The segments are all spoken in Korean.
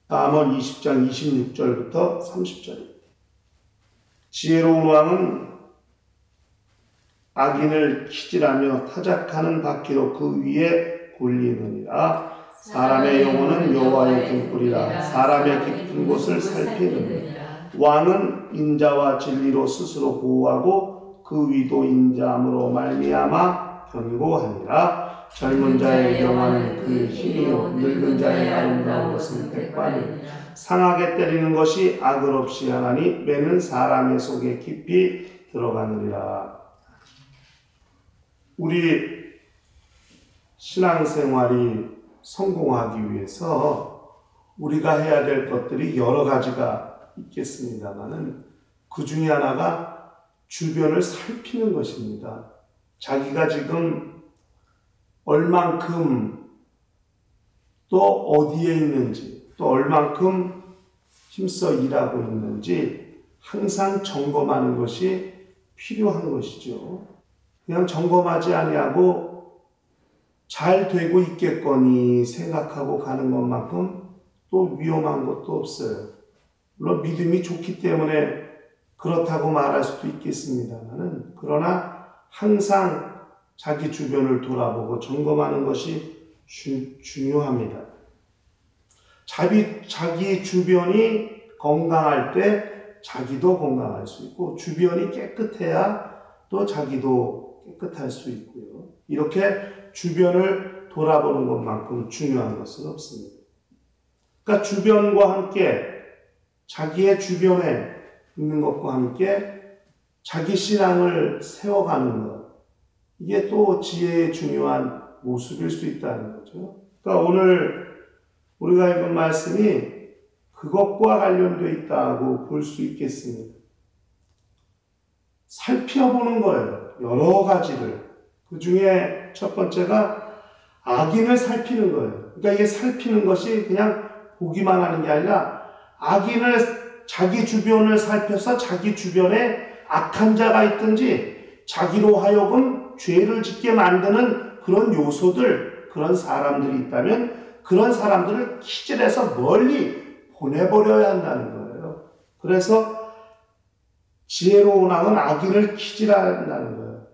잠언 20장 26절부터 30절입니다. 지혜로운 왕은 악인을 키질하며 타작하는 바퀴로 그 위에 굴리느니라. 사람의 영혼은 여호와의 등불이라. 사람의 깊은 곳을 살피느니라. 왕은 인자와 진리로 스스로 보호하고 그 위도 인자함으로 말미암아 견고하니라. 젊은 자의 영화는 그 힘이요 늙은 자의 아름다운 것은 백발이니라. 상하게 때리는 것이 악을 없이 하나니 매는 사람의 속에 깊이 들어가느니라. 우리 신앙생활이 성공하기 위해서 우리가 해야 될 것들이 여러 가지가 있겠습니다만은 그 중에 하나가 주변을 살피는 것입니다. 자기가 지금 얼만큼 또 어디에 있는지 또 얼만큼 힘써 일하고 있는지 항상 점검하는 것이 필요한 것이죠. 그냥 점검하지 아니하고 잘 되고 있겠거니 생각하고 가는 것만큼 또 위험한 것도 없어요. 물론 믿음이 좋기 때문에 그렇다고 말할 수도 있겠습니다만은 그러나 항상 자기 주변을 돌아보고 점검하는 것이 중요합니다. 자기 주변이 건강할 때 자기도 건강할 수 있고 주변이 깨끗해야 또 자기도 깨끗할 수 있고요. 이렇게 주변을 돌아보는 것만큼 중요한 것은 없습니다. 그러니까 주변과 함께 자기의 주변에 있는 것과 함께 자기 신앙을 세워가는 것, 이게 또 지혜의 중요한 모습일 수 있다는 거죠. 그러니까 오늘 우리가 읽은 말씀이 그것과 관련되어 있다고 볼 수 있겠습니다. 살펴보는 거예요. 여러 가지를. 그 중에 첫 번째가 악인을 살피는 거예요. 그러니까 이게 살피는 것이 그냥 보기만 하는 게 아니라 악인을 자기 주변을 살펴서 자기 주변에 악한 자가 있든지 자기로 하여금 죄를 짓게 만드는 그런 요소들, 그런 사람들이 있다면 그런 사람들을 키질해서 멀리 보내버려야 한다는 거예요. 그래서 지혜로운 왕은 악인을 키질한다는 거예요.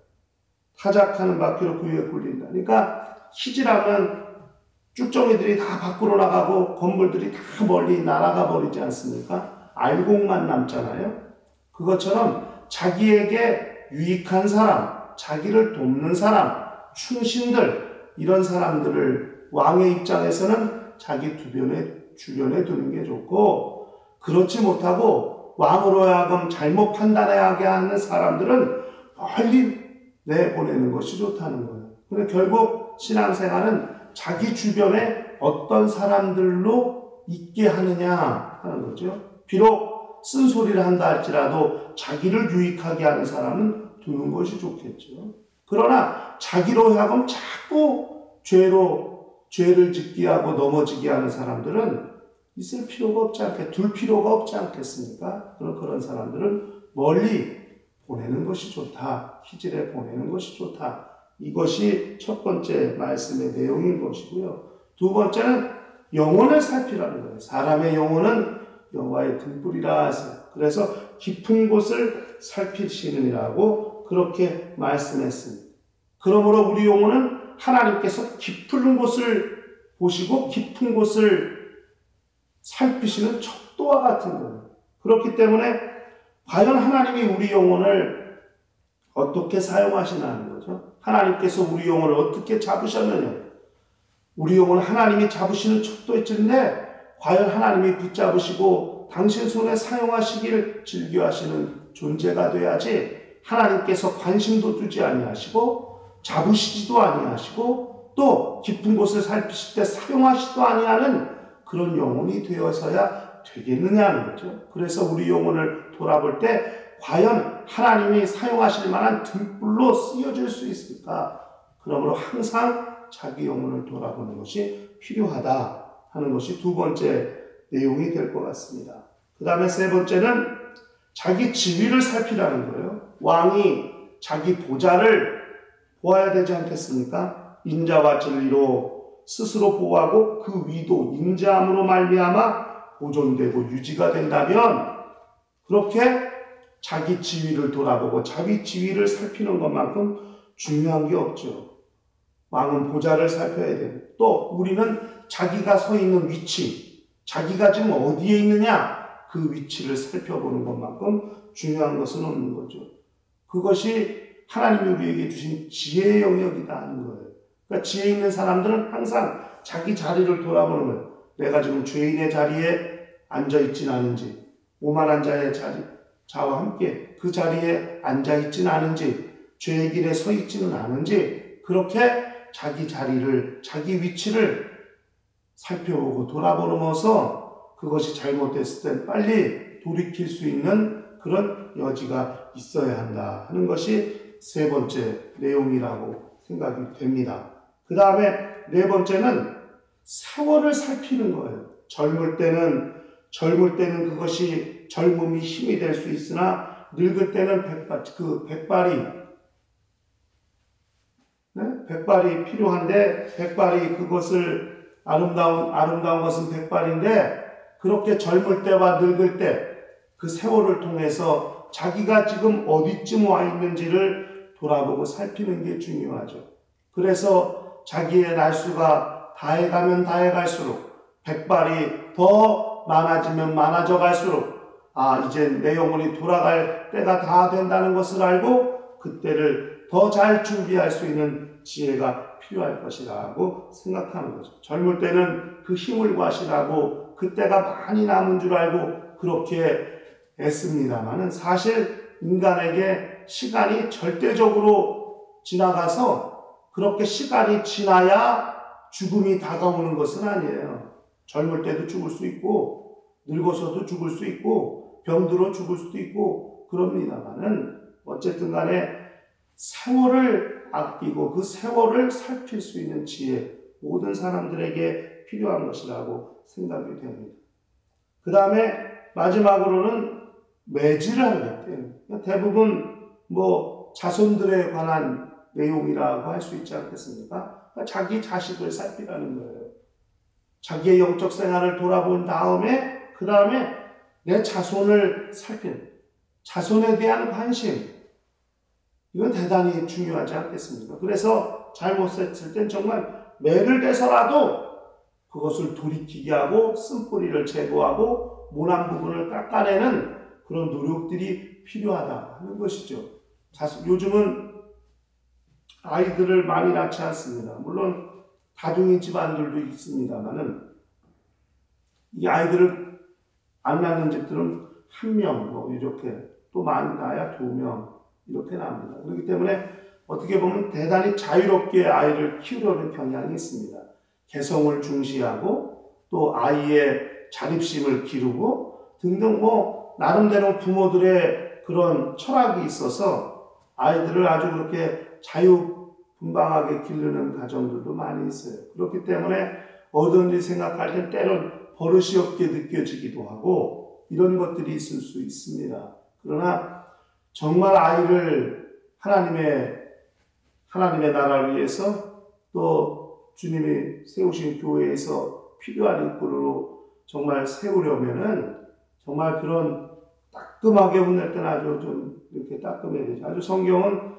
타작하는 바퀴로 그 위에 굴린다. 그러니까 키질하면 쭉정이들이 다 밖으로 나가고 건물들이 다 멀리 날아가 버리지 않습니까? 알곡만 남잖아요. 그것처럼 자기에게 유익한 사람, 자기를 돕는 사람, 충신들, 이런 사람들을 왕의 입장에서는 자기 주변에 두는 게 좋고, 그렇지 못하고 왕으로 하여금 잘못 판단하게 하는 사람들은 멀리 내보내는 것이 좋다는 거예요. 그런데 결국 신앙생활은 자기 주변에 어떤 사람들로 있게 하느냐 하는 거죠. 비록 쓴소리를 한다 할지라도 자기를 유익하게 하는 사람은 두는 것이 좋겠죠. 그러나 자기로 하여금 자꾸 죄를 짓게 하고 넘어지게 하는 사람들은 있을 필요가 없지 둘 필요가 없지 않겠습니까? 그런 사람들은 멀리 보내는 것이 좋다. 키질해 보내는 것이 좋다. 이것이 첫 번째 말씀의 내용인 것이고요. 두 번째는 영혼을 살피라는 거예요. 사람의 영혼은 여호와의 등불이라 하세요. 그래서 깊은 곳을 살피시느니라고 그렇게 말씀했습니다. 그러므로 우리 영혼은 하나님께서 깊은 곳을 보시고 깊은 곳을 살피시는 척도와 같은 거예요. 그렇기 때문에 과연 하나님이 우리 영혼을 어떻게 사용하시나는 거죠. 하나님께서 우리 영혼을 어떻게 잡으셨느냐. 우리 영혼을 하나님이 잡으시는 척도 있는데 과연 하나님이 붙잡으시고 당신 손에 사용하시길 즐겨하시는 존재가 돼야지 하나님께서 관심도 두지 아니하시고 잡으시지도 아니하시고 또 깊은 곳을 살피실 때 사용하시지도 아니하는 그런 영혼이 되어서야 되겠느냐는 거죠. 그래서 우리 영혼을 돌아볼 때 과연 하나님이 사용하실 만한 등불로 쓰여질 수 있을까? 그러므로 항상 자기 영혼을 돌아보는 것이 필요하다 하는 것이 두 번째 내용이 될 것 같습니다. 그 다음에 세 번째는 자기 지위를 살피라는 거예요. 왕이 자기 보좌를 보아야 되지 않겠습니까? 인자와 진리로 스스로 보호하고 그 위도 인자함으로 말미암아 보존되고 유지가 된다면 그렇게 자기 지위를 돌아보고 자기 지위를 살피는 것만큼 중요한 게 없죠. 왕은 보좌를 살펴야 되고 또 우리는 자기가 서 있는 위치, 자기가 지금 어디에 있느냐 그 위치를 살펴보는 것만큼 중요한 것은 없는 거죠. 그것이 하나님이 우리에게 주신 지혜의 영역이다 하는 거예요. 그러니까 지혜 있는 사람들은 항상 자기 자리를 돌아보는 거예요. 내가 지금 죄인의 자리에 앉아있진 않은지, 오만한 자의 자와 함께 그 자리에 앉아있진 않은지, 죄의 길에 서 있지는 않은지, 그렇게 자기 자리를, 자기 위치를 살펴보고 돌아보면서 그것이 잘못됐을 땐 빨리 돌이킬 수 있는 그런 여지가 있어야 한다 하는 것이 세 번째 내용이라고 생각이 됩니다. 그 다음에 네 번째는 세월을 살피는 거예요. 젊을 때는 그것이 젊음이 힘이 될 수 있으나 늙을 때는 백발이 필요한데 백발이 그것을 아름다운 것은 백발인데 그렇게 젊을 때와 늙을 때 그 세월을 통해서 자기가 지금 어디쯤 와 있는지를 돌아보고 살피는 게 중요하죠. 그래서 자기의 날수가 다해가면 다해갈수록 백발이 더 많아지면 많아져 갈수록 이제 내 영혼이 돌아갈 때가 다 된다는 것을 알고 그때를 더 잘 준비할 수 있는 지혜가 필요할 것이라고 생각하는 거죠. 젊을 때는 그 힘을 과시라고 그때가 많이 남은 줄 알고 그렇게 애씁니다만은 사실 인간에게 시간이 절대적으로 지나가서 그렇게 시간이 지나야 죽음이 다가오는 것은 아니에요. 젊을 때도 죽을 수 있고 늙어서도 죽을 수 있고 병들어 죽을 수도 있고 그럽니다만은 어쨌든 간에 세월을 아끼고 그 세월을 살필 수 있는 지혜 모든 사람들에게 필요한 것이라고 생각이 됩니다. 그 다음에 마지막으로는 매질을 하겠대요. 대부분 자손들에 관한 내용이라고 할 수 있지 않겠습니까? 그러니까 자기 자식을 살피라는 거예요. 자기의 영적 생활을 돌아본 다음에 그 다음에 내 자손을 살피는 자손에 대한 관심 이건 대단히 중요하지 않겠습니까? 그래서 잘못했을 땐 정말 매를 대서라도 그것을 돌이키게 하고 쓴뿌리를 제거하고 모난 부분을 깎아내는 그런 노력들이 필요하다 하는 것이죠. 요즘은 아이들을 많이 낳지 않습니다. 물론 다둥이 집안들도 있습니다만은 이 아이들을 안 낳는 집들은 한 명 이렇게 또 많이 낳아야 2명 이렇게 납니다. 그렇기 때문에 어떻게 보면 대단히 자유롭게 아이를 키우려는 경향이 있습니다. 개성을 중시하고 또 아이의 자립심을 기르고 등등 나름대로 부모들의 그런 철학이 있어서 아이들을 아주 그렇게 자유분방하게 기르는 가정들도 많이 있어요. 그렇기 때문에 어른들이 생각할 땐 때론 버릇이 없게 느껴지기도 하고 이런 것들이 있을 수 있습니다. 그러나 정말 아이를 하나님의 나라를 위해서 또 주님이 세우신 교회에서 필요한 인구로 정말 세우려면은 정말 그런 따끔하게 혼낼 때는 아주 좀 이렇게 따끔해야 되죠. 아주 성경은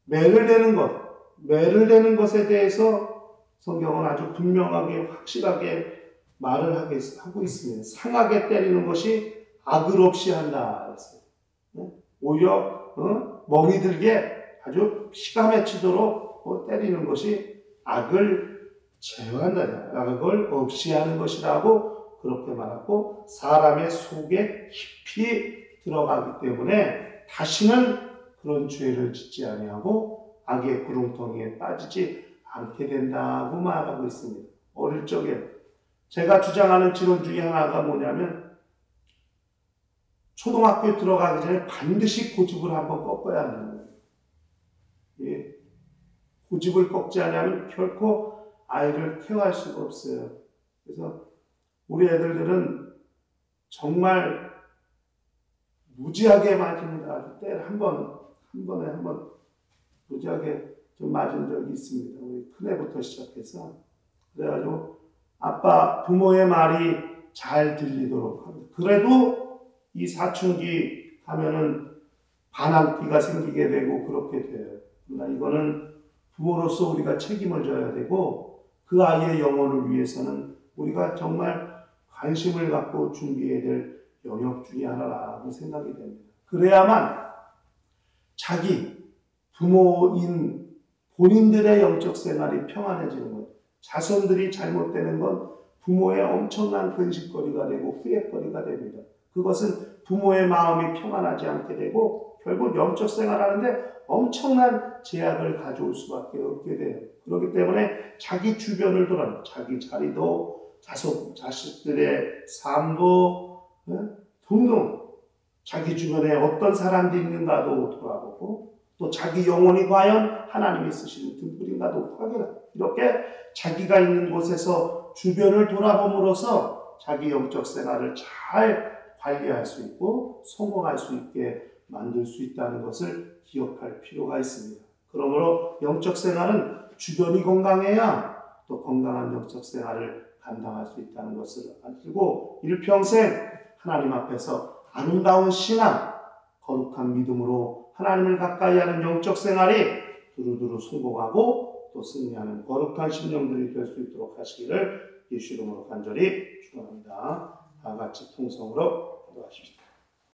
매를 대는 것에 대해서 성경은 아주 분명하게 확실하게 말을 하고 있습니다. 상하게 때리는 것이 악을 없이 한다 했어요. 오히려 멍이 들게 아주 피가 맺히도록 때리는 것이 악을 제어한다. 악을 없이 하는 것이라고 그렇게 말하고 사람의 속에 깊이 들어가기 때문에 다시는 그런 죄를 짓지 아니하고 악의 구렁텅이에 빠지지 않게 된다고 말하고 있습니다. 어릴 적에 제가 주장하는 지론 중에 하나가 뭐냐면 초등학교에 들어가기 전에 반드시 고집을 한번 꺾어야 한다는 거예요. 예. 고집을 꺾지 않으면 결코 아이를 케어할 수가 없어요. 그래서 우리 애들은 정말 무지하게 맞습니다. 때를 한 번에 무지하게 좀 맞은 적이 있습니다. 우리 큰애부터 시작해서. 그래가지고 부모의 말이 잘 들리도록 합니다. 그래도 이 사춘기 가면은 반항기가 생기게 되고 그렇게 돼요. 그러나 이거는 부모로서 우리가 책임을 져야 되고 그 아이의 영혼을 위해서는 우리가 정말 관심을 갖고 준비해야 될 영역 중에 하나라고 생각이 됩니다. 그래야만 자기 부모인 본인들의 영적 생활이 평안해지는 거예요. 자손들이 잘못되는 건 부모의 엄청난 근심거리가 되고 후회거리가 됩니다. 그것은 부모의 마음이 평안하지 않게 되고 결국 영적 생활하는데 엄청난 제약을 가져올 수밖에 없게 돼요. 그렇기 때문에 자기 주변을 돌아 자기 자리도 자식들의 삶도 등등 자기 주변에 어떤 사람들이 있는가도 돌아보고 또 자기 영혼이 과연 하나님이 쓰시는 등불인가도 확인하고 이렇게 자기가 있는 곳에서 주변을 돌아봄으로써 자기 영적 생활을 잘 관리할 수 있고 성공할 수 있게 만들 수 있다는 것을 기억할 필요가 있습니다. 그러므로 영적 생활은 주변이 건강해야 또 건강한 영적 생활을 감당할 수 있다는 것을 알고 일평생 하나님 앞에서 아름다운 신앙, 거룩한 믿음으로 하나님을 가까이 하는 영적 생활이 두루두루 성공하고 또 승리하는 거룩한 심령들이 될 수 있도록 하시기를 예수 이름으로 간절히 축원합니다. 다 같이 통성으로 기도하십시오.